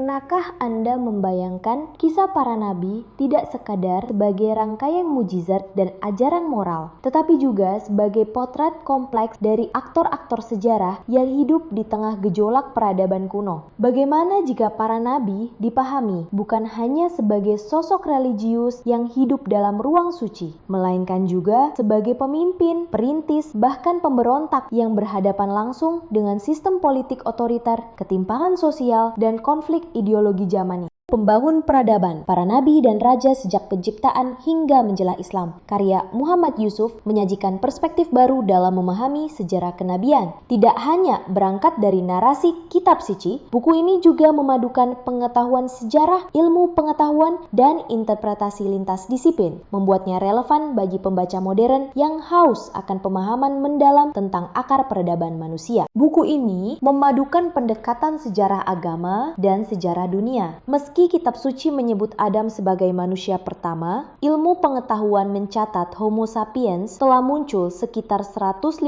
Pernahkah Anda membayangkan kisah para nabi tidak sekadar sebagai rangkaian mujizat dan ajaran moral, tetapi juga sebagai potret kompleks dari aktor-aktor sejarah yang hidup di tengah gejolak peradaban kuno? Bagaimana jika para nabi dipahami bukan hanya sebagai sosok religius yang hidup dalam ruang suci, melainkan juga sebagai pemimpin, perintis, bahkan pemberontak yang berhadapan langsung dengan sistem politik otoriter, ketimpangan sosial, dan konflik ideologi zamannya. Pembangun Peradaban, Para Nabi dan Raja Sejak Penciptaan Hingga Menjelang Islam, karya Muhammad Yusuf, menyajikan perspektif baru dalam memahami sejarah kenabian. Tidak hanya berangkat dari narasi kitab suci, buku ini juga memadukan pengetahuan sejarah, ilmu pengetahuan, dan interpretasi lintas disiplin, membuatnya relevan bagi pembaca modern yang haus akan pemahaman mendalam tentang akar peradaban manusia. Buku ini memadukan pendekatan sejarah agama dan sejarah dunia. Meski kitab suci menyebut Adam sebagai manusia pertama, ilmu pengetahuan mencatat Homo sapiens telah muncul sekitar 150.000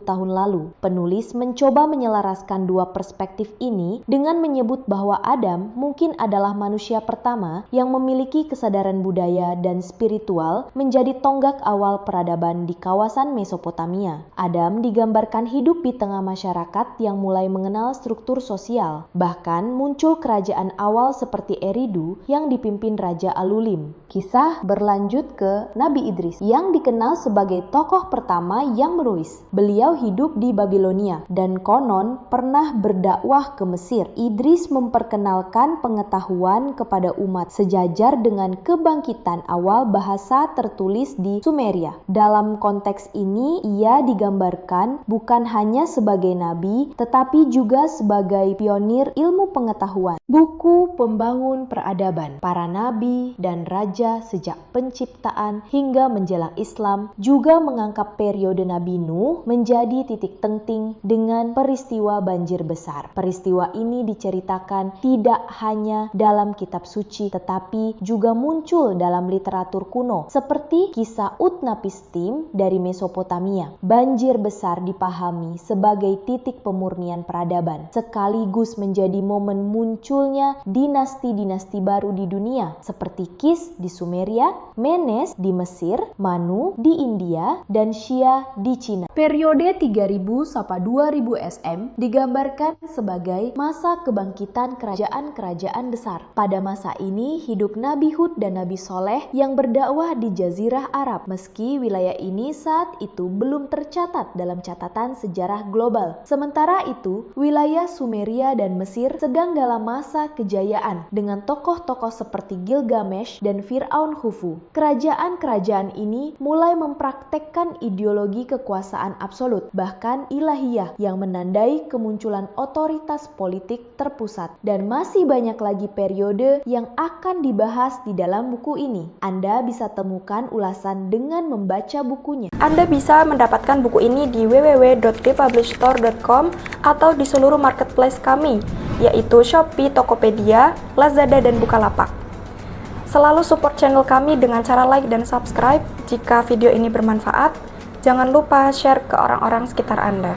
tahun lalu. Penulis mencoba menyelaraskan dua perspektif ini dengan menyebut bahwa Adam mungkin adalah manusia pertama yang memiliki kesadaran budaya dan spiritual menjadi tonggak awal peradaban di kawasan Mesopotamia. Adam digambarkan hidup di tengah masyarakat yang mulai mengenal struktur sosial. Bahkan muncul kerajaan awal seperti Eridu yang dipimpin Raja Alulim. Kisah berlanjut ke Nabi Idris yang dikenal sebagai tokoh pertama yang menulis. Beliau hidup di Babilonia dan konon pernah berdakwah ke Mesir. Idris memperkenalkan pengetahuan kepada umat sejajar dengan kebangkitan awal bahasa tertulis di Sumeria. Dalam konteks ini, ia digambarkan bukan hanya sebagai nabi, tetapi juga sebagai pionir ilmu pengetahuan. Buku Pembangun Peradaban, Para Nabi dan Raja Sejak Penciptaan Hingga Menjelang Islam juga mengangkat periode Nabi Nuh menjadi titik penting dengan peristiwa banjir besar. Peristiwa ini diceritakan tidak hanya dalam kitab suci tetapi juga muncul dalam literatur kuno seperti kisah Utnapishtim dari Mesopotamia. Banjir besar dipahami sebagai titik pemurnian peradaban sekaligus menjadi momen munculnya dinasti-dinasti baru di dunia seperti Kis di Sumeria, Menes di Mesir, Manu di India, dan Xia di Cina. Periode 3000-2000 SM digambarkan sebagai masa kebangkitan kerajaan-kerajaan besar. Pada masa ini hidup Nabi Hud dan Nabi Soleh yang berdakwah di Jazirah Arab, meski wilayah ini saat itu belum tercatat dalam catatan sejarah global. Sementara itu, wilayah Sumeria dan Mesir sedang dalam masa kejayaan dengan tokoh-tokoh seperti Gilgamesh dan Fir'aun Khufu. Kerajaan-kerajaan ini mulai mempraktekkan ideologi kekuasaan absolut, bahkan ilahiyah yang menandai kemunculan otoritas politik terpusat. Dan masih banyak lagi periode yang akan dibahas di dalam buku ini. Anda bisa temukan ulasan dengan membaca bukunya. Anda bisa mendapatkan buku ini di www.thepublishstore.com atau di seluruh marketplace kami, yaitu Shopee, Tokopedia, Lazada, dan Bukalapak. Selalu support channel kami dengan cara like dan subscribe. Jika video ini bermanfaat, jangan lupa share ke orang-orang sekitar Anda.